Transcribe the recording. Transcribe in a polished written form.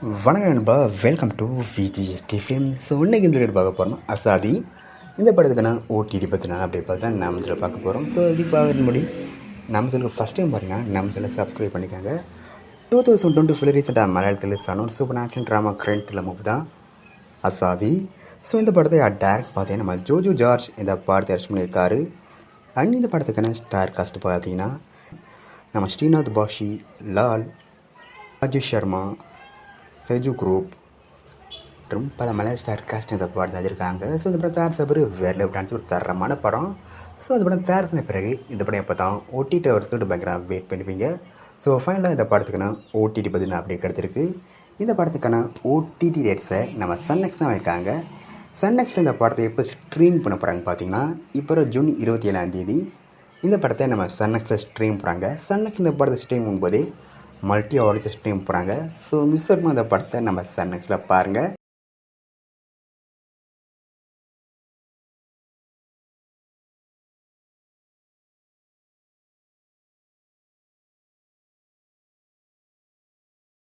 வணக்கம் நண்பா, welcome to VGSK film. So இன்றைக்கி இந்த வீடியோ பார்க்க போகிறோம் அசாதி. இந்த படத்துக்கு நான் ஓடிடி பற்றினா அப்படி பார்த்து தான் நம்ம இதில் பார்க்க போகிறோம். ஸோ இது பார்க்குற முடி நம்ம இதில் ஃபஸ்ட் டைம் பாருங்கள், நம்ம இதில் சப்ஸ்கிரைப் பண்ணிக்காங்க. 2024 ரீசெண்டாக மலையாளத்தில் Sanon super national drama crime thriller movie தான் அசாதி. ஸோ இந்த படத்தை டேரக்ட் பார்த்தீங்கன்னா நம்ம ஜோஜோ ஜார்ஜ் இந்த படத்தை அரெஸ்ட் பண்ணியிருக்காரு. அண்ட் இந்த படத்துக்கான ஸ்டார் காஸ்ட் பார்த்தீங்கன்னா நம்ம ஸ்ரீநாத் பாஷி, லால், ராஜேஷ் சர்மா, செஜு குரூப் மற்றும் பல மலையாள ஸ்டார் காஸ்ட் இந்த படம் தயாரிச்சிருக்காங்க. ஸோ இந்த படம் தயாரித்த பிறகு வேறு டான்ஸ் ஒரு தரமான படம். ஸோ இந்த படம் தயாரிச்சின பிறகு இந்த படம் எப்போ தான் ஓடிடி வருஷத்துக்கு பயங்கர வெயிட் பண்ணிப்பீங்க. ஸோ ஃபைனலாக இந்த படத்துக்கான ஓடிடி பதினா அப்படி கிடச்சிருக்கு. இந்த படத்துக்கான ஓடிடி ரேட்ஸை நம்ம சன்நெக்ஸ்ட் தான் வைக்காங்க. சன்நெக்ஸ்ட்டில் இந்த படத்தை எப்போ ஸ்ட்ரீம் பண்ண போகிறாங்க பார்த்தீங்கன்னா இப்போ ஜூன் 27 இந்த படத்தை நம்ம சன்நெக்ஸ்ட்டில் ஸ்ட்ரீம் போகிறாங்க. சன்நெக்ஸ்ட் இந்த படத்தை ஸ்ட்ரீம் பண்ணும்போதே மல்டி ஆடியன்ஸ் ஸ்ட்ரீம் போகிறாங்க. ஸோ மிஸ் ஆகாமல் அந்த படத்தை நம்ம சன்நெக்ஸ்ட்டில் பாருங்கள்.